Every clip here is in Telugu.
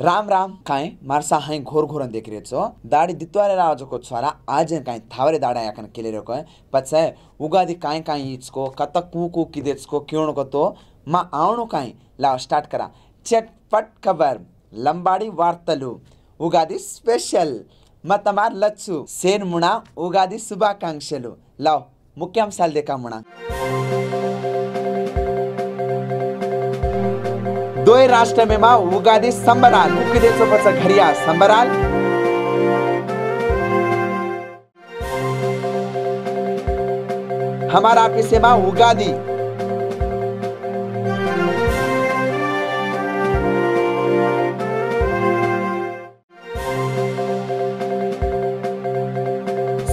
राम राम काय मारसा हाय घोर घोरन देख रे छो दाडी दित्वारे राजो को छोरा आज काय थावरे दाडा याकन केले रे को पछे उगादी काय काय इचको कत कू किदेचको क्यों को तो मा आवणो काय ला स्टार्ट करा चटपट खबर लंबाडी वार्तलु उगादी स्पेशल मतमार लच्चू सेन मुणा उगादी शुभाकांक्षलु लाव मुख्यांशाल देखा मुणा दोय राष्ट्र में मा उगादी संबराल मुख्य देशों पर घरिया संबराल हमारा ऑफिस में उगादी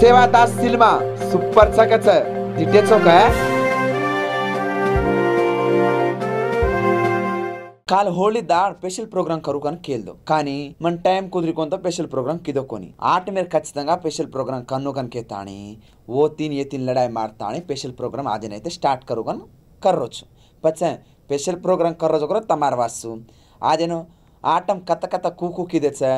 सेवादास सिल्मा सुपर सकच जितेचो काय काल होली दाड़ स्पेशल प्रोग्राम करूकन केल्दो కానీ మన టైం కుదిరికొంత స్పెషల్ ప్రోగ్రామ్ కిదోకొని ఆట మేర ఖచ్చితంగా స్పెషల్ ప్రోగ్రామ్ కన్నుకన్ కేతాని ఓ तीन ये तीन लड़ाई मारतानी स्पेशल प्रोग्राम आज नैते स्टार्ट करूकन कर्रोच पछे स्पेशल प्रोग्राम कर्रोच कर तमार वासु आजेनो आटम कत कत कूकू किदेचे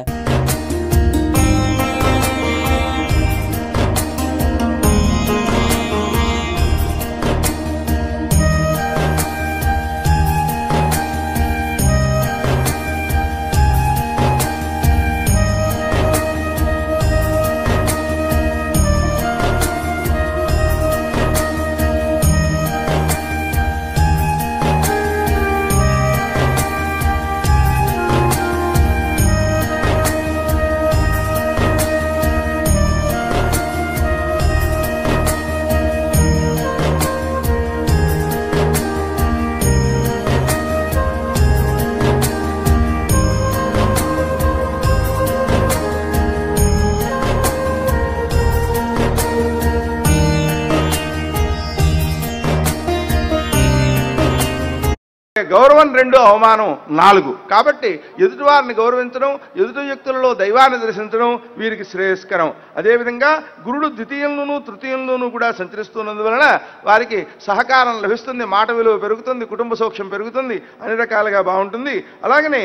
గౌరవం 2 అవమానం 4 కాబట్టి ఎదుటివారిని గౌరవించడం ఎదుటి వ్యక్తులలో దైవాన్ని దర్శించడం వీరికి శ్రేయస్కరం అదే విధంగా గురుడు ద్వితీయంలోనూ తృతీయంలోనూ కూడా సంచరిస్తున్నందువలన వారికి సహకారం లభిస్తుంది మాట విలువ పెరుగుతుంది కుటుంబ సౌఖ్యం పెరుగుతుంది అన్ని రకాలుగా బాగుంటుంది అలాగనే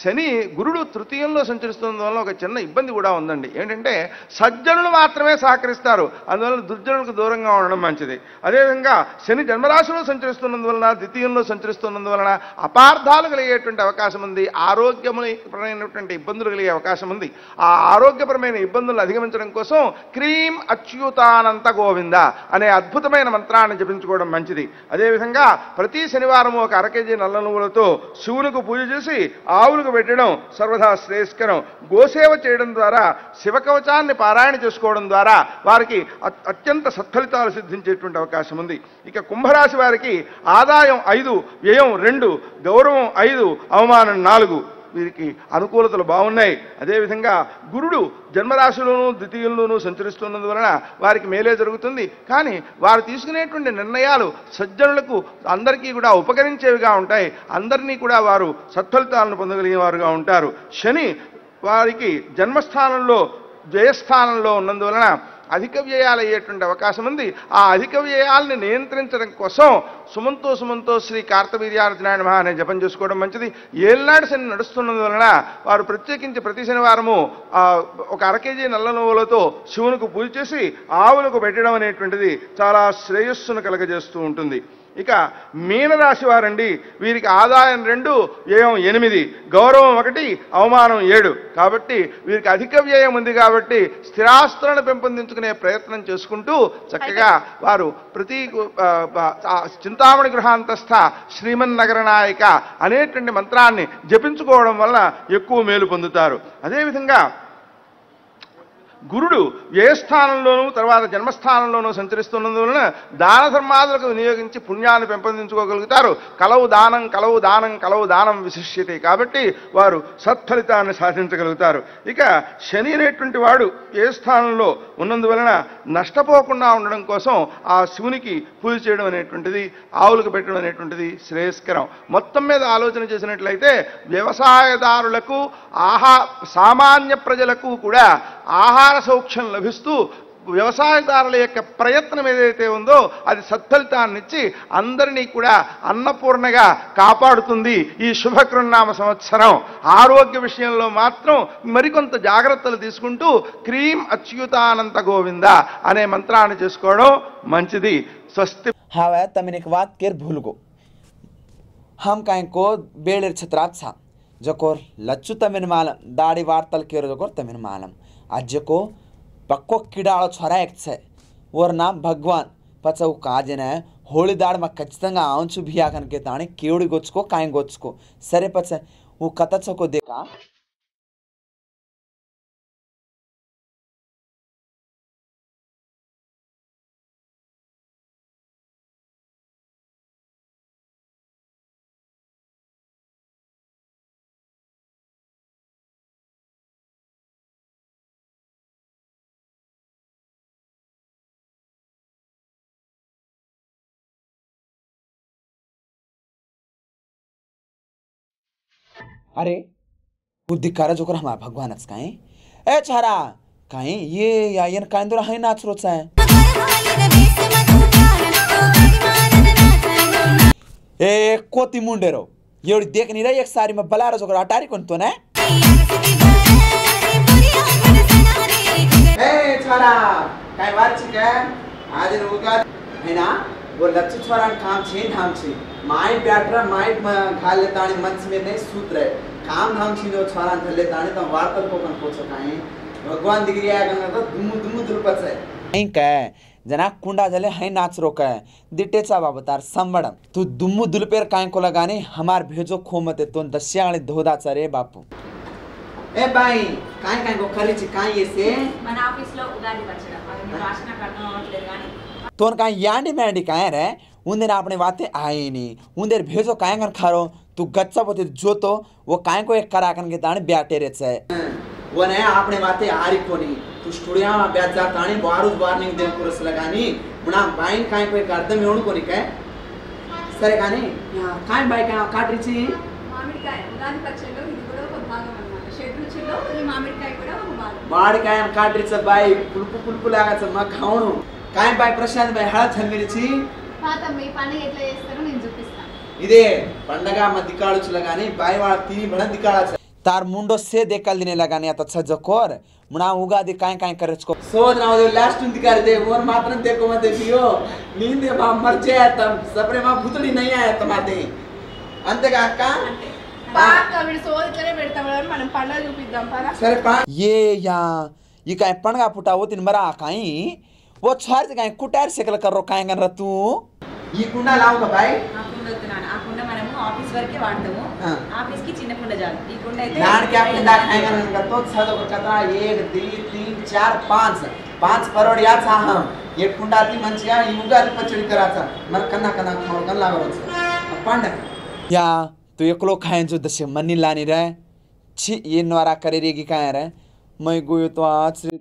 శని గురుడు తృతీయంలో సంచరిస్తున్నందువలన ఒక చిన్న ఇబ్బంది కూడా ఉందండి ఏంటంటే సజ్జనులు మాత్రమే సహకరిస్తారు అందువలన దుర్జనులకు దూరంగా ఉండడం మంచిది అదే విధంగా శని జన్మరాశిలో సంచరిస్తున్నందువలన ద్వితీయంలో సంచరిస్తున్నందువలన అపార్థాలు కలిగేటువంటి అవకాశం ఉంది ఆరోగ్యపరమైనటువంటి ఇబ్బందులు కలిగే అవకాశం ఉంది ఆ ఆరోగ్యపరమైన ఇబ్బందులను అధిగమించడం కోసం క్రీం అచ్యుతానంత గోవింద అనే అద్భుతమైన మంత్రాన్ని జపించుకోవడం మంచిది అదేవిధంగా ప్రతి శనివారం ఒక అరకేజీ నల్ల నువ్వులతో శివునికి పూజ చేసి ఆవులకు పెట్టడం సర్వదా శ్రేయస్కరం గోసేవ చేయడం ద్వారా శివకవచాన్ని పారాయణ చేసుకోవడం ద్వారా వారికి అత్యంత సత్ఫలితాలు సిద్ధించేటువంటి అవకాశం ఉంది ఇక కుంభరాశి వారికి ఆదాయం 5 వ్యయం 2 గౌరవం 5 అవమానం 4 వీరికి అనుకూలతలు బాగున్నాయి అదేవిధంగా గురుడు జన్మరాశిలోనూ ద్వితీయంలోనూ సంచరిస్తున్నందువలన వారికి మేలే జరుగుతుంది కానీ వారు తీసుకునేటువంటి నిర్ణయాలు సజ్జనులకు అందరికీ కూడా ఉపకరించేవిగా ఉంటాయి అందరినీ కూడా వారు సత్ఫలితాలను పొందగలిగే వారుగా ఉంటారు శని వారికి జన్మస్థానంలో జయస్థానంలో ఉన్నందువలన అధిక వ్యయాలు అయ్యేటువంటి అవకాశం ఉంది ఆ అధిక వ్యయాలను నియంత్రించడం కోసం సుమంతో శ్రీ కార్తవీర్యార్జునాయ నమః అనే జపం చేసుకోవడం మంచిది ఏళ్ళనాడు శని నడుస్తున్నందువలన వారు ప్రత్యేకించి ప్రతి శనివారము ఒక అరకేజీ నల్ల నువ్వులతో శివునికి పూజ చేసి ఆవులకు పెట్టడం అనేటువంటిది చాలా శ్రేయస్సును కలగజేస్తూ ఉంటుంది ఇక మీనరాశి వారండి వీరికి ఆదాయం 2 వ్యయం 8 గౌరవం 1 అవమానం 7 కాబట్టి వీరికి అధిక వ్యయం ఉంది కాబట్టి స్థిరాస్తులను పెంపొందించుకునే ప్రయత్నం చేసుకుంటూ చక్కగా వారు ప్రతి చింతామణి గృహాంతస్థ శ్రీమన్నగర నాయక అనేటువంటి మంత్రాన్ని జపించుకోవడం వలన ఎక్కువ మేలు పొందుతారు అదేవిధంగా గురుడు వ్యయస్థానంలోనూ తర్వాత జన్మస్థానంలోనూ సంచరిస్తున్నందువలన దాన ధర్మాదులకు వినియోగించి పుణ్యాన్ని పెంపొందించుకోగలుగుతారు కలవు దానం విశిష్యతే కాబట్టి వారు సత్ఫలితాన్ని సాధించగలుగుతారు ఇక శని అనేటువంటి వాడు ఏ స్థానంలో ఉన్నందువలన నష్టపోకుండా ఉండడం కోసం ఆ శివునికి పూజ చేయడం అనేటువంటిది ఆవులకు పెట్టడం అనేటువంటిది శ్రేయస్కరం మొత్తం మీద ఆలోచన చేసినట్లయితే వ్యవసాయదారులకు సామాన్య ప్రజలకు కూడా ఆహార సౌఖ్యం లభిస్తూ వ్యవసాయదారుల యొక్క ప్రయత్నం ఏదైతే ఉందో అది సత్ఫలితాన్నిచ్చి అందరినీ కూడా అన్నపూర్ణగా కాపాడుతుంది ఈ శుభకృన్నామ సంవత్సరం. ఆరోగ్య విషయంలో మాత్రం మరికొంత జాగ్రత్తలు తీసుకుంటూ క్రీం అచ్యుతానంత గోవింద అనే మంత్రాన్ని చేసుకోవడం మంచిది. స్వస్తి. हाँ तमिन एक बात केर भूल गो हम कहीं को बेड़ेर छत्रात छा जकोर लच्चू तमिन मालम दाढ़ी वार्तल केरो जकोर तमिन मालम आज को पक्को कीड़ाळो छोरा एक छे और नाम भगवान पचा काजे ने होली दाड़ में खचिతంగా आंचु भिया कन के ताणी केवड़ी गोचको काई गोचको सरे पचा वो कतचो को देखा अरे बुद्धि करा जो कर हमारा भगवान काई ए छारा काई ये यायन काई दो हाई नाच रोचा है ए कोती मुंडेरो एवढी देख नहीं रही एक सारी में बलारो जो कर अटारी कोण तो ना ए छारा काई वाच के आज रुका है ना वो लच्चू छोरा काम छे धाम छे माई बैठरा माई खा ले ताणी मंच में नहीं सूत रहे काम धाम छी जो छोरा थले ताणी तो वार्तल को कन पोछो काई भगवान दिगरी आया गन तो दुमु दुलपच है नहीं कह जना कुंडा जले है नाच रोका है दिटेचा बाबतार संवडम तू दुमु दुलपेर काई को लगाने हमार भेजो खोमते तो दस्याळी धोदा चरे बापू ए बाई काई काई को खरी छी काई येसे మన ఆఫీస్ లో ఉగాది పచ్చడి అది వాసన కట్టం అవట్లేదు గాని तोन काई यांडी मैंडी काई रे उन्देर आपने बातें आई नहीं उन्देर भेजो काई कर खारो तू गच्चा बोते जो तो वो काई को एक करा कन के ताणे ब्याटे रे छे वो ने आपने बातें आरी कोनी तू स्टूडियो में ब्याज जा ताणे बारूद वार्निंग दे पुरस लगानी मुना बाइन काई को एक अर्ध में ओण कोनी काय सरे कानी काई बाई का काटरी ची మామిడికాయ ఉగాది పచ్చడిలో ఇది కూడా ఒక భాగం అన్నమాట షడ్రుచుల్లో ఈ మామిడికాయ కూడా ఒక భాగం मामिडिकाय काटरी च बाई पुलपु पुलपु लागा च म खावणु काई बाई प्रशांत बाई हळद छंगिरी ची పాతమ్మ ఈ పండుగ ఎట్లా చేస్తారో నేను చూపిస్తాను ఇదే పండగ మధ్యకాళుచు लगानी बाई वाला तीन बड़ा दिकाळा तार मुंडो से देखल दिने लगानी आता छजकोर मुना उगादी काय काय करचको सोच ना दे लास्ट दिकार दे मोर मात्र देखो मत दियो नींद मा मर जाए तब सपरे मा भूतड़ी नहीं आया तुम्हारे अंते का अक्का బాగా వీడి సోదితోనే పెడతాం మనం పండుగ చూపిద్దాం పరా सरे पा ये या ये काय पणगा फुटा होतिन मरा काई वो छार काय कुटार सेकल करो काय गन र तू ఈ కుండ లావు కా భాయ్ ఆ కుండ వస్తున్నాను ఆ కుండ మనము ఆఫీస్ వరకే వాడతాము ఆఫీస్ కి చిన్న కుండ చాలు ఈ కుండ అయితే लाड़ क्या కుండ काय गन का तो छद को कतरा 1 2 3 4 5 5 करोड़ या था हम ये कुंडा ती मंचिया ఈ ఉగాది పచ్చడి कराचा मन कन्ना कन्ना खाव गन लागवच पंड या तू एकलो खाए जो दसे मनी लानी रे छी ये नवारा करे रेगी काय रे मैं गोयो तो आज रे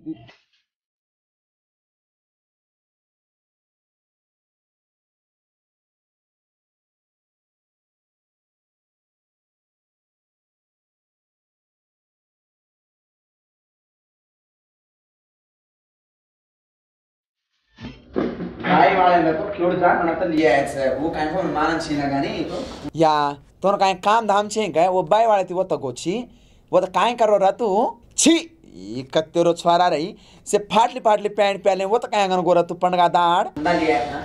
भाई वाले तो क्यों जा मना तो लिया है वो काय को मानन छी ना गानी तो या तोन काय काम धाम छे काय वो बाई वाले ती वो तो गोची वो तो काय करो रा तू छी ई कत्तेरो छवारा रही से फाटली फाटली पैंट पहले वो तो काय गन गोरा तू पंडगा दाड़ ना लिया है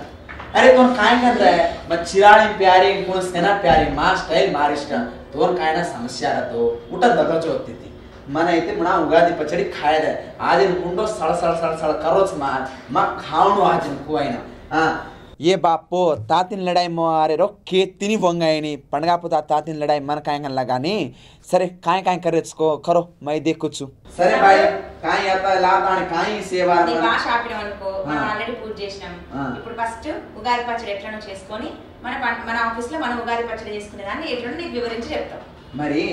अरे तोन काय कर रहा है बच्चिराणी प्यारी गुण से ना प्यारी मां स्टाइल मारिष्ट तोन काय ना समस्या रा तो उठा दगच होती थी मन అయితే मुना उगादी पचड़ी खाए दे आदिन कुंडो सळ सळ सळ सळ करोच मार म खावणो आजिन कोयना हां ये बापो तातिन लड़ाई मारे रो के तिनी वंगायनी पंडगा पुता तातिन लड़ाई मन कायंगन लगानी सरे काय काय करेचको करो मैं देखुछु सरे भाई काय आता लातानी काय సేవా నీ భాష ఆపినవనుకో మనం ఆల్రెడీ పూజ చేశాం ఇప్పుడు ఫస్ట్ ఉగాది పచ్చడి ఎట్లనో చేసుకొని మన ఆఫీస్ లో మనం ఉగాది పచ్చడి చేసుకునే దాన్ని ఎట్లనో నీకు వివరించి చెప్తాం మరి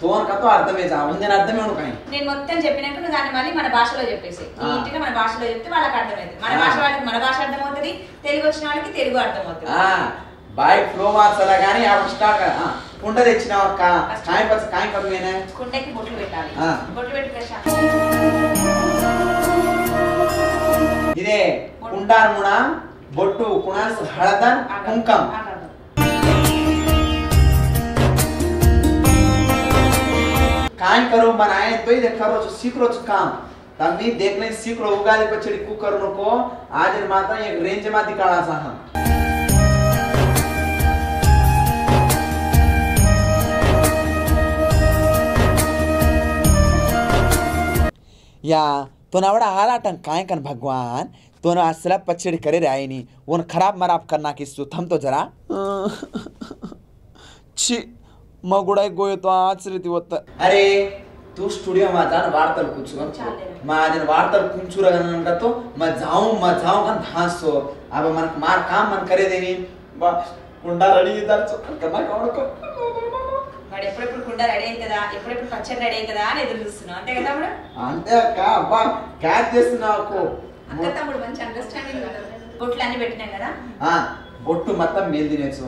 తోన్ కతో అర్థమే జా ఉందిన అర్థమే ఉను కాయ్ నేను మొత్తం చెప్పినాక నువ్వు దాన్ని మళ్ళీ మన భాషలో చెప్పేసి నీట్గా మన భాషలో చెప్తే వాళ్ళకి అర్థమవుతుంది మన భాష వాళ్ళకి మన భాష అర్థమవుతుంది తెలుగు వచ్చిన వాళ్ళకి తెలుగు అర్థమవుతుంది బాయ్ ఫ్లో మార్చలా గానీ అప్పుడు స్టార్ట్ కదా కుండ తెచ్చినావు అక్క కాయ పచ్చ కాయ కమ్మేనే కుండకి బొట్లు పెట్టాలి బొట్లు పెట్టి ప్రశాంత్ इदे कुंडार मुणा बोट्टू कुणास हळदन कुंकम काय करो बनाए तो ही देखा रो सीख रो काम तमी देखने सीख रो उगादी पछड़ी कु करू नको आज मात्र एक रेंज मा दिकाळा सा हम या तो नावड़ा हालाटन काय कन भगवान तो ना असला पछड़ी करे रे आईनी उन खराब मराब करना किसु थम तो जरा छी मगुडाय गोय तो आचरीती होत अरे तू स्टुडिओ मा जान वार्ताल कुछ मा आज वार्ताल कुंचुरा गन तो मैं जाऊं गन धासो अब मन मार काम मन करे देनी बा कुंडा रेडी इधर करना कौन को వాడు ఎప్పుడెప్పుడు కుండ రెడీ అవుతుందా ఎప్పుడెప్పుడు పచ్చడి రెడీ అవుతుందా అని ఎదురు చూస్తున్నావు అంతే కదా తమ్ముడు అంతే అక్క అబ్బా క్యాచ్ చేస్తున్నావు అక్క తమ్ముడు మంచి అండర్స్టాండింగ్ ఉంటుంది బొట్లు అన్ని పెట్టినాం కదా బొట్టు మొత్తం మేల్ తినేచ్చు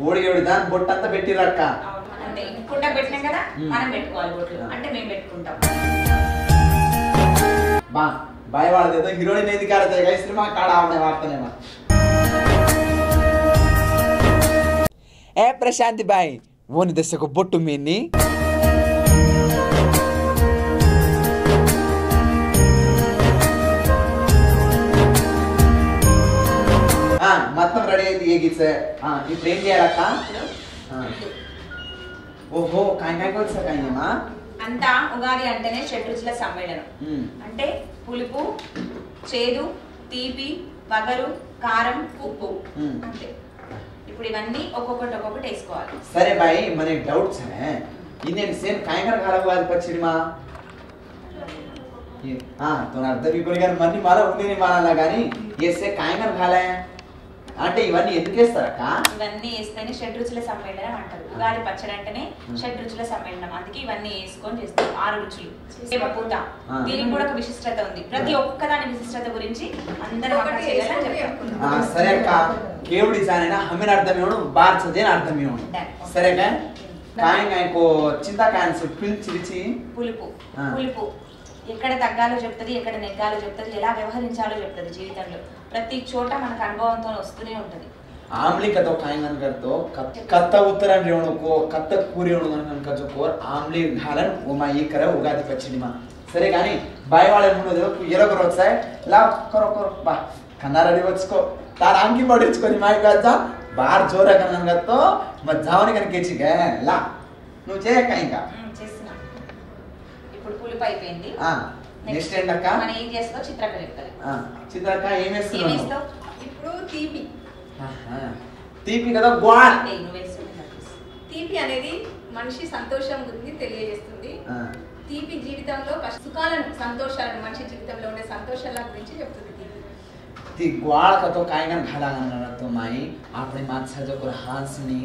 ఓడి దాని బొట్టు అంతా పెట్టిరక్క అంటే కుండ పెట్టినాం కదా మనం పెట్టుకోవాలి బొట్లు అంటే మేము పెట్టుకుంటాం బా బాయ్ వాళ్ళదేదో హీరోయిన్ ఏది కాడతాయి గైస్ సినిమా కాడ ఆవనే వార్తనేమా ఏ ప్రశాంతి బాయ్ ఓని దశకు బొట్టు మీన్ని మొత్తం రెడీ అయింది ఏగిచ్చే ఇప్పుడు ఏం చేయాలక్క ఓహో కాయ వచ్చా కాయమా అంతా ఉగాది అంటేనే షడ్రుచుల సమ్మేళనం అంటే పులుపు చేదు తీపి వగరు కారం ఉప్పు అంతే ఇప్పుడు ఇవన్నీ ఒక్కొక్కటి వేసుకోవాలి సరే బాయ్ మన డౌట్ है इन्हें सेम काय कर घाला हुआ पछड़ी मां ये तो अर्थ भी कोई गार मनी माला उन्हें नहीं माला लगानी ये से काय कर घाला है అంటే ఇవన్నీ ఎందుకు వేస్తారక్క ఇవన్నీ వేస్తేనే షడ్రుచుల సమ్మేళనం అంటారు ఉగాది పచ్చడి అంటేనే షడ్రుచుల సమ్మేళనం అందుకే ఇవన్నీ వేసుకొని చేస్తారు 6 రుచులు పూత దీనికి కూడా ఒక విశిష్టత ఉంది ప్రతి ఒక్క దాని విశిష్టత గురించి అందరూ ఒకటి చేయాలని చెప్తారు సరే అక్క కేవడి జానేనా హమెన్ అర్థమేను బార్ చదేన అర్థమేను సరేగా కాయకు చింతకాయని పిలిచి పులుపు ఎక్కడ తగ్గాలో చెప్తుంది ఎక్కడ నెగ్గాలో చెప్తుంది ఎలా వ్యవహరించాలో చెప్తుంది జీవితంలో ప్రతి చోట మనకు అనుభవంతో వస్తూనే ఉంటది आमली का तो खाएंगन कर तो कत्ता उत्तरन रेवणो को कत्ता पूरी रेवणो का जो कोर आमली घालन वो मा ये करे उगादी पछड़ी मा सरे गानी बाय वाले मुनो दे येलो करो साय ला करो बा खाना रेडी వచ్చకో तार आंकी पडिचకొని माय काजा बाहर जोरा कनन गतो म जावनी कन केची गे ला नु जे काइंगा చేస్తున్నా ఇప్పుడు పులుపు అయిపోయింది నెక్స్ట్ ఏంటక్క మనం ఏం చేస్తాం చిత్రకళ చెప్తారు చిత్రక ఏం వేస్తావు ఇప్పుడు తీపి తీపి కదా గ్వాల్ తీపి అనేది మనిషి సంతోషం గురించి తెలియజేస్తుంది తీపి జీవితంలో సుఖాలను సంతోషాలను మనిషి జీవితంలో ఉండే సంతోషాల గురించి చెప్తుంది ती ग्वाल का तो कायगन घाला गन तो माई आपने माछा जो कर हांसनी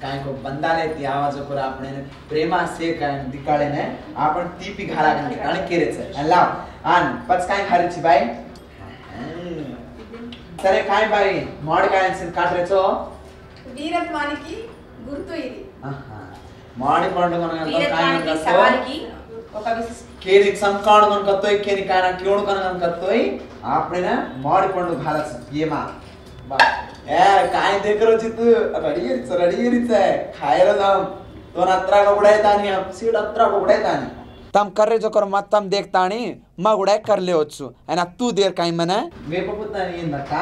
काय को बंदा ले ती आवाज को आपने प्रेमा से काय दिकाळे ने आपण तीपी घाला गन आणि केरे छे अल्लाह आन पच काय खारी छी बाई సరే కాయ బాయ్ మామిడికాయ కాటరేచో వీరత్వానికి గుర్తు ఇది మామిడి పండు వీరత్వానికి సవారికి ఒక केरी संकाण मन कतोय केरी काना क्योण कन कतोय आपने ना माडी पंडू घालस ये मा बा ए काय देख रो चित रडी है खायला जाऊ तो नत्रा को उडायतानी सीड अत्रा को उडायतानी तम कर्रे जो कर मत तम देखतानी मा उडाय करले వచ్చు అయినా తూ దేర్ కాయ మన వేపపుత్తాని ఏందక్క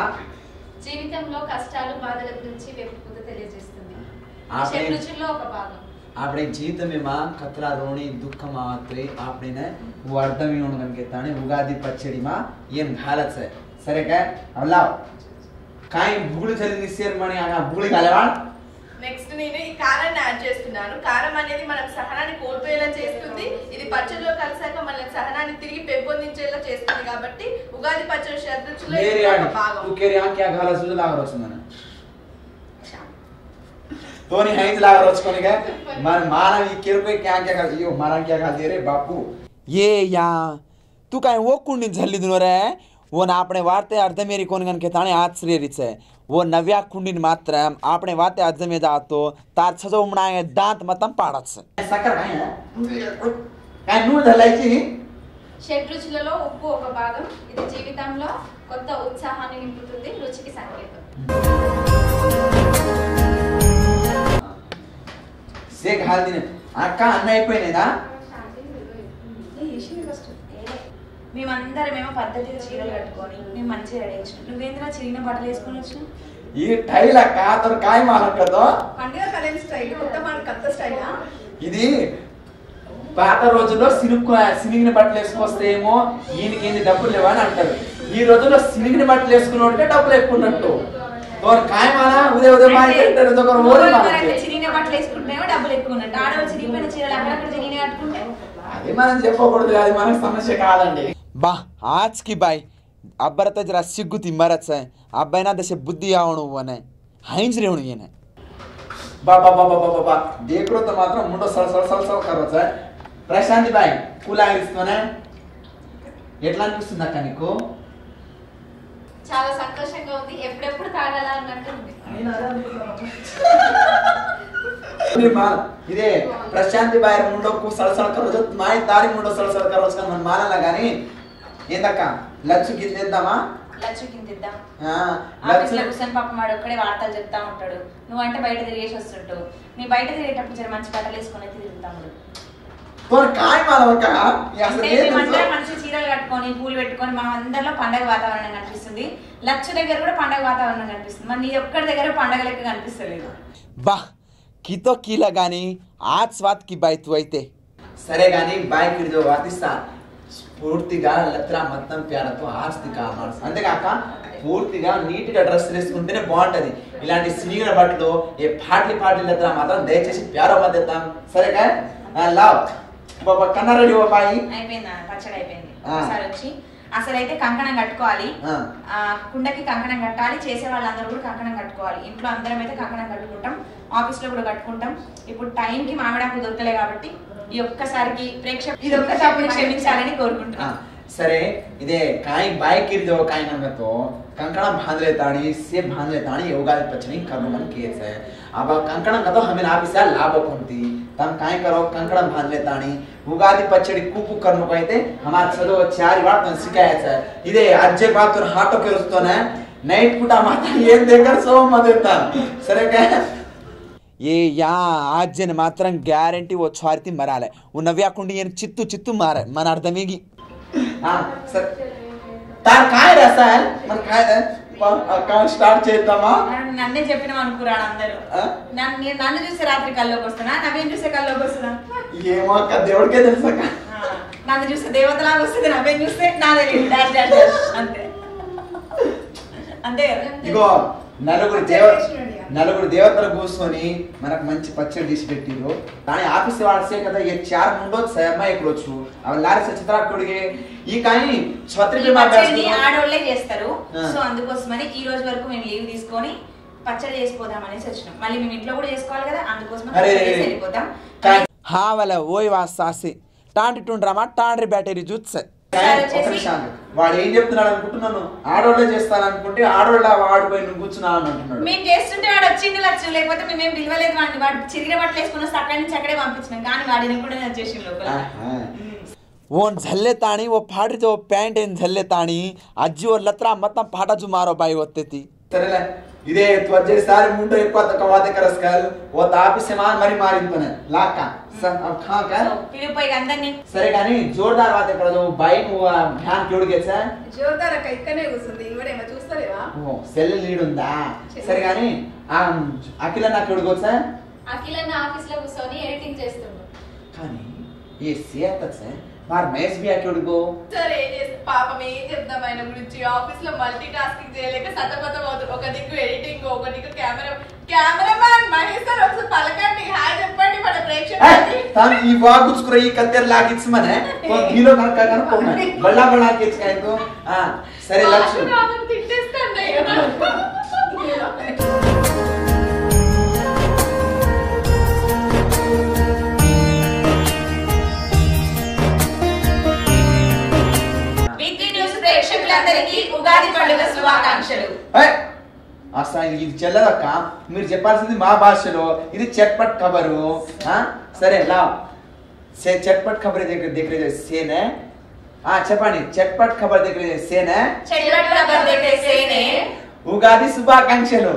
జీవితంలో కష్టాలు బాధల గురించి వేపపుత్త తెలియజేస్తుంది షడ్రుచుల్లో ఒక భాగం આપણે જીતમેમાં ખતરા રોણી દુઃખમાં આવતોય આપણે ને વર્ધમી ઓણગન કેતાણે ઉગાદી પછડીમાં એમ હાલત છે સરે કે હલાવ કાઈ ભૂગળી જલ્દી શેર મણી આగా ભૂગળી ગાલેવાળ నెక్స్ట్ నేను ఈ కారాన్ని యాడ్ చేస్తున్నాను కారం అనేది మన సహనాన్ని కోల్పోయేలా చేస్తుంది ఇది పచ్చడిలో కలిసాక మన సహనాన్ని తిరిగి పెంపొందించేలా చేస్తుంది కాబట్టి ఉగాది పచ్చడి షడ్రుచుల్లో ఒక భాగం तू केरी आ क्या घाला सुज लाग रोस मन तोनी हाइज लाग रोस कोनी का मन मानव ई केर पे क्या क्या कर यो मारा क्या खा दे रे बापू ये या तू काय वो कुंडी झल्ली दुनो रे वो ना આપણે વાર્તે અર્ધમેરી કોનગન કે તાણે આશ્ચર્ય છે वो नव्या कुंडीन मात्र આપણે વાતે અર્ધમે જાતો તાર છજો ઉમણા દાંત મતમ પાડત છે સકર કાઈ નું ધલાઈची షడ్రుచులలో ఉప్పు ఒక భాగం. ఇది జీవితంలో కొత్త ఉత్సాహాన్ని నింపుతుంది, రుచికి సంకేతం. అక్క అన్న అయిపోయినాయినా మేమందరమేమో పద్ధతిగా చీరలు కట్టుకొని మేము మంచిగా రెడీ వచ్చినాం. నువ్వేంద్రా చిరిగిన బట్టలు వేసుకొని వచ్చినావు? ఈ టైల్ అక్క అతను కాయ మాలకదో పండుగ కలెన్ స్టైల్ కొత్త కొత్త స్టైలా ఇది. పాత రోజుల్లో సినిగిన బట్టలు వేసుకొస్తే ఏమో ఈయనకి ఏంది డబ్బులు లేవా అని అంటారు. ఈ రోజుల్లో సినిగిన బట్టలు వేసుకున్నోడికే డబ్బులు ఎక్కువ ఉన్నట్టు. కాయమాలా ఉదయం చిరిగిన బట్టలు వేసుకుంటేమో డబ్బులు ఎక్కువ ఉన్నట్టు. ఆడవాళ్ళు చిరిగిపోయిన చీరలు అక్కడక్కడ చిరిగిన కట్టుకుంటే అది మనం చెప్పకూడదు, అది మనకు సమస్య కాదండి. बा आज की बाई अब्बर तो जरा सिग्गु तिम्मरत से अब्बाई ना दशे बुद्धि आवणु वने हाइंज रेवणु येने बा बा बा बा बा बा देखरो तो मात्र मुंडो सळ सळ सळ सळ करत है प्रशांति बाई कुलागिस्तोने ఎట్లా అనిపిస్తుంది అక్క నీకు? చాలా సంతోషంగా ఉంది, ఎప్పుడెప్పుడు తాగాలా అన్నట్టు ఉంది. ఇదే ప్రశాంతి బాయ్ ముండోకు సలసల కరోజు మాయ దారి ముండో సలసల కరోజు కానీ మన మానలా గాని ఏందక్క లచ్చు గిద్దేద్దామా? లచ్చు కిందిద్దాం. ఆఫీస్లో కూర్చొని పాపం వాడు ఒక్కడే వార్తలు చెప్తా ఉంటాడు, నువ్వంటే బయట తిరిగేసి వస్తుంటావు. నీ బయట తిరిగేటప్పుడు జర మంచి బట్టలు వేసుకొని అయితే తిరుగుతాము. మంచి చీరలు కట్టుకొని పూలు పెట్టుకొని మా అందరిలో పండగ వాతావరణం కనిపిస్తుంది. లచ్చు దగ్గర కూడా పండగ వాతావరణం కనిపిస్తుంది. మరి నీ ఒక్కడి దగ్గర పండగ లెక్క కనిపిస్తలేదు. బా కితో కీలా గాని आज स्वाद की बाई तू అయితే సరే గాని బాయ్ కిడిదో వాతిస్తా పూర్తిగా లత్రా మొత్తం ప్యారతో ఆస్తిగా మార్చు. అంతేకాక పూర్తిగా నీట్ గా డ్రెస్ వేసుకుంటేనే బాగుంటది. ఇలాంటి సినిగిన బట్టలు ఏ పాటలు లత్రా మాత్రం దయచేసి ప్యారో మద్దెత్తాం. సరేగా లావ్ బాబా కన్నా రెడీ బాయి అయిపోయిందా? పచ్చడి అయిపోయింది. ఒకసారి వచ్చి అసలైతే కంకణం కట్టుకోవాలి. కుండకి కంకణం కట్టాలి. చేసే వాళ్ళందరూ కూడా కంకణం కట్టుకోవాలి. ఇంట్లో అందరం అయితే కంకణం కట్టుకుంటాం, ఆఫీస్ లో కూడా కట్టుకుంటాం. ఇప్పుడు టైం కి మామిడాకు దొరకలే కాబట్టి ఈ ఒక్కసారికి ప్రేక్షకులు ఇది ఒక్కసారి క్షమించాలని కోరుకుంటున్నాం. సరే ఇదే కాయ बाय किरदो काय नंगतो कंकणा बांध लेताणी से बांध लेताणी योगादी पचनी करनो मन केस है. अब कंकणा कतो हमें आपिसा लाभ कोणती तम काय करो कंकणा बांध लेताणी उगादी पचडी कुकु करनो कहते हमार चलो चार बार तो शिकायत है. इदे अज्जे बात और हाटो के रस्तोने नैट पुटा माता ये देकर सो मदेता. सरे काय ये या आज जन मात्रं ग्यारंटी वो छारती मराले वो नव्या कुंडी ये चित्तू चित्तू मारे मन अर्थमेगी. हां सर तार काय रसा है मन काय है అకౌంట్ స్టార్ట్ చేద్దామా? నన్నే చెప్పినాం అనుకురాడు అందరూ. నన్ను చూసే రాత్రి కల్లోకి వస్తున్నా, నవ్వేం చూసే కల్లోకి వస్తున్నా ఏమో అక్క దేవుడికే తెలుసక్క. నన్ను చూస్తే దేవతలాగా వస్తుంది, నవ్వేం చూస్తే నాదే అంతే అంతే. ఇగో నలుగురు దేవతలు కూర్చొని మనకు మంచి పచ్చడి తీసి పెట్టిరు. కానీ ఆఫీస్ వాడిసే కదా ये चार मुंडो समा एक रोचु अब लारे से चित्रा కొడిగే ఈ కానీ ఛత్రి బి పచ్చడి ఆడోళ్ళే చేస్తారు. సో అందుకోసమని ఈ రోజు వరకు మేము లీవ్ తీసుకొని పచ్చడి చేసిపోదాం అనేసి వచ్చినాం. మళ్ళీ మేము ఇంట్లో కూడా చేసుకోవాలి కదా, అందుకోసం పచ్చడి చేసి వెళ్ళిపోతాం. హా వాల ఓయ్ వాసాసి టాంటి టుండ్రామా టాండ్రి బ్యాటరీ జూత్సే వాడు ఏం చెప్తున్నాడు అనుకుంటున్నాను. ఆడోళ్ళే చేస్తారనుకుంటే ఆడోళ్ళ వాడిపోయి నువ్వు కూర్చున్నావు అంటున్నాడు. మేము చేస్తుంటే వాడు వచ్చింది లచ్చు, లేకపోతే మేమేం పిలవలేదు వాడిని. వాడు చిరిగిన బట్టలు వేసుకున్న అక్కడి నుంచి అక్కడే పంపించినాం. కానీ వాడిని కూడా వచ్చేసి లోపల वो झल्ले ताणी वो फाड़ जो पैंट इन झल्ले ताणी अज्जी और लत्रा मतलब फाटा जो मारो बाई होते थी. सरेले इदे त्वजे सारे मुंडो एक बात कवाते करस्कल वो तापी से मरी मारिंतोने लाका अब खा का పిలిపోయి అందరిని సరే కానీ జోర్దార్ వాతే कर जो बाई वो ध्यान क्योड़गेছে జోర్దార్ అక్క ఇక్కనే కూర్చుంది. ఇవడేమో చూస్తలేవా? ఓ సెల్ లీడ్ ఉందా? సరే కానీ ఆ అఖిల నా క్యోड़गोছে అఖిల నా ఆఫీస్ లో కూర్చొని ఎడిటింగ్ చేస్తున్నాడు. కానీ ये सेहत से मार मैच भी आक्योड़गो సరే ఏం చేస్తా పాపం ఏం చెప్దాం ఆయన గురించి. ఆఫీస్ లో మల్టీ టాస్కింగ్ చేయలేక సతమతం అవుతుంది. ఒక దిక్కు ఎడిటింగ్, ఒక దిక్కు కెమెరామ్యాన్ మహేష్ సార్ ఒకసారి పలకండి, హాయ్ చెప్పండి మన ప్రేక్షకులకి. ताम ई वागुचकुर ई कत्तेर लागिच मने ओ गिलो करका कोना बल्ला बल्ला केच काय तो हां सरे लक्ष्य రామన్ తిట్టేస్తానయ్య. ప్రేక్షకులందరికీ ఉగాది పండుగ శుభాకాంక్షలు. అసలు ఇది చెల్లదక్క, మీరు చెప్పాల్సింది మా భాషలో. ఇది చట్పట్ ఖబరు. సరే లా చట్పట్ ఖబర్ దగ్గర సేనే చెప్పండి చట్పట్ ఖబర్ దగ్గర సేనే చట్పట్ ఖబర్ దగ్గర సేనే ఉగాది శుభాకాంక్షలు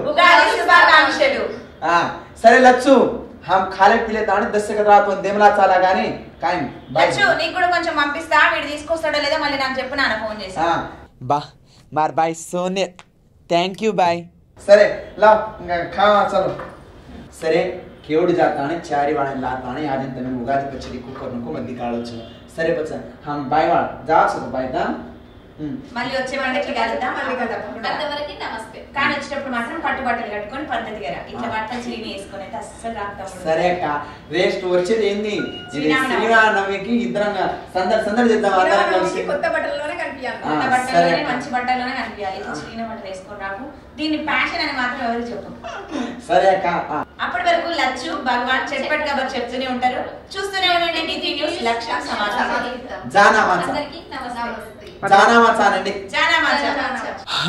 సరే లచ్చు हम खाले पीले ताने 10 సెకండ్ రాతో దేమలా చాలా గాని కాయం లచ్చు నీకు కూడా కొంచెం పంపిస్తా వీడు తీసుకొస్తాడో లేదో మళ్ళీ నాకు చెప్పు నాన్న ఫోన్ చేసి బా मार भाई सोने थैंक यू भाई సరే లా ఖావా చలో సరే కేవుడు జాతానే చారి వాడే లాతానే ఆదిన్ తమే ఉగాది పచ్చడి కుక్కర్ नको మధ్య కాడొచ్చు సరే బచ్చా हम బాయ్ వాడ జాసో బాయ్ దా మళ్ళీ వచ్చే పండగకి కలుద్దాం మళ్ళీ కలుద్దాం అంతవరకు నమస్తే కానీ వచ్చేటప్పుడు మాత్రం పట్టు బట్టలు కట్టుకొని పద్ధతిగా రా ఇట్లా బట్టలు చీని వేసుకొని అయితే అస్సలు రాస్తాం సరే అక్క రెస్ట్ వచ్చేది ఏంది శ్రీరామనవమికి ఇద్దరం సందడి చేద్దాం అందరం కలిసి కొత్త బట్టల్లోనే కనిపించాలి కొత్త బట్టల్లోనే మంచి బట్టల్లోనే కనిపించాలి ఇట్లా శ్రీరామ బట్టలు వేసుకొని రాకు దీన్ని ఫ్యాషన్ అని మాత్రం ఎవరు చెప్పు సరే అక్క అప్పటి వరకు లచ్చు భగవాన్ చట్పట్ ఖబర్ చెప్తూనే ఉంటారు చూస్తూనే ఉండండి డిటి న్యూస్ లక్ష్యం సమాచారం జానా మాచా అందరికీ నమస్తే జానా మాచా అండి జానా మాచా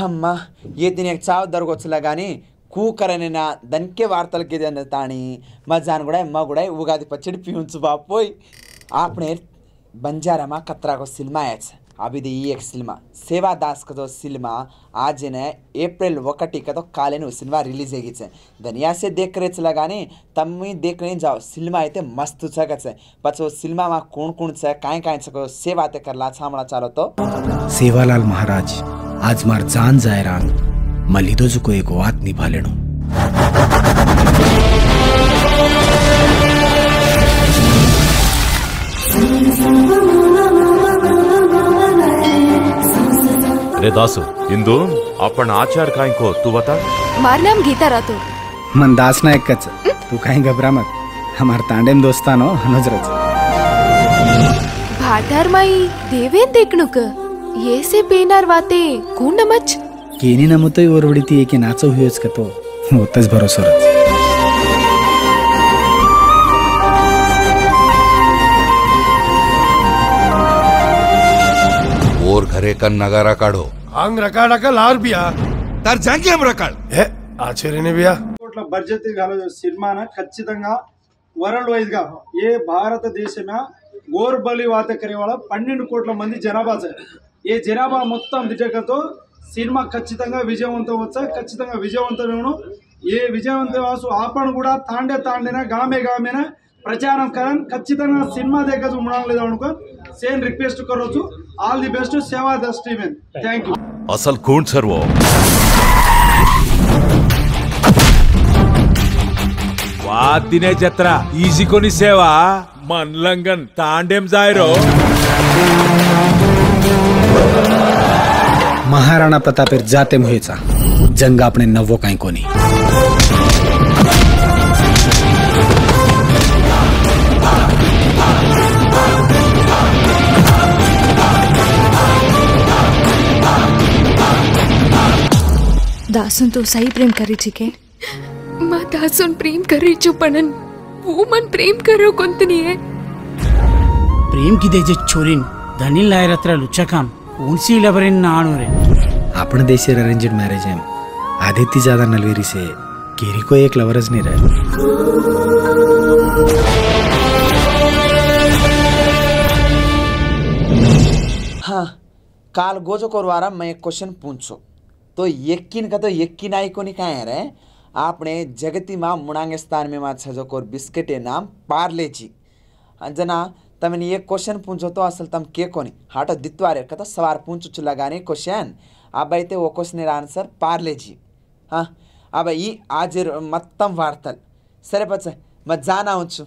అమ్మా ये दिन एक चाव दरगोचला गानी కూకరనినా దన్కే వార్తలకి ఇది తాని మజాన్ కూడా అమ్మ కూడా ఉగాది పచ్చడి పీउंचु बापोय आपने बंजारामा कतरा को सिनेमा है अभी दी एक सिनेमा सेवादास का जो सिनेमा आज ने अप्रैल 1 का तो काले ने सिनेमा रिलीज होगी छे दुनिया से देख करे चला गानी तम्मी देखने जाओ सिनेमा అయితే मस्त छ छ पछो सिनेमा मा कोण छ काय छ सेवा ते करला छामळा चालो तो सेवालाल महाराज आज मार जान जायरान मलिदोजुको एक वात निभालेणो रे दासु इंदु अपन आचार काई को तू बता मार नाम गीता रातो मन दास नायक कच तू काई घबरा मत हमार तांडेम दोस्तानो हनजरच भाटार माई देवेन देखणुक येसे पेनार वाते कोण नमच केनी नमतोय ओरवडीती एके नाचो हुयोच कतो होतच भरोसा रच और घरे का नगारा काढो हंग रकाड़ा का लार बिया तार जांगी हम रकाड़ ఏ ఆశ్చర్యనే బియా కోట్ల బడ్జెట్ గల సినిమాన ఖచ్చితంగా వరల్డ్ వైడ్ గా ఏ భారతదేశమే గోర్బలి వాత करे वाला 12 కోట్ల మంది జనాభా ఏ జనాభా మొత్తం దిజకతో సినిమా ఖచ్చితంగా విజయవంతం వచ్చా ఖచ్చితంగా విజయవంతమేను ఏ విజయవంతం వాసు ఆపణ కూడా తాండేన గామేన ప్రచారం కరన్ ఖచ్చితంగా సినిమా దగ్గర ఉండడం లేదు అనుకో సేమ్ రిక్వెస్ట్ కరోచు ఆల్ ది బెస్ట్ సేవా ద స్టీవెన్ థాంక్యూ असल कौन सर वो वातिने जत्रा ఈజీ కొని సేవా मनलंगन तांडेम जायरो महाराणा प्रतापेर जाते मुहेचा जंग आपणे नवो काई कोनी दासून तो सही प्रेम करी छिके मा दासून प्रेम करी चुपणन वो मन प्रेम करो कोंतनी है प्रेम की देजे छोरीन धनी लायरत्र लुच्चकाम उनसी लबरेन नाणोरे आपण देशर अरेंज्ड मैरिज है आदित्य ज्यादा नलवेरी से केरी को एक लवरज नहीं रहे हाँ काल गोजो कोरवारा मैं एक क्वेश्चन पूछो तो यकीन का तो यकीन आई को नहीं कहा रे आपने जगती माँ मुणांगे स्थान में माँ छजो कोर बिस्किट है नाम पार्ले जी जना तमने ये क्वेश्चन पूछो तो असल तम के कोनी हाटो दित्वारे का तो सवार पूछो लगाने क्वेश्चन अब అయితే वो क्वेश्चन आंसर पार्ले जी हाँ अब ఈ आज మొత్తం వార్తలు సరే పచ్చ मैं जाना हूँ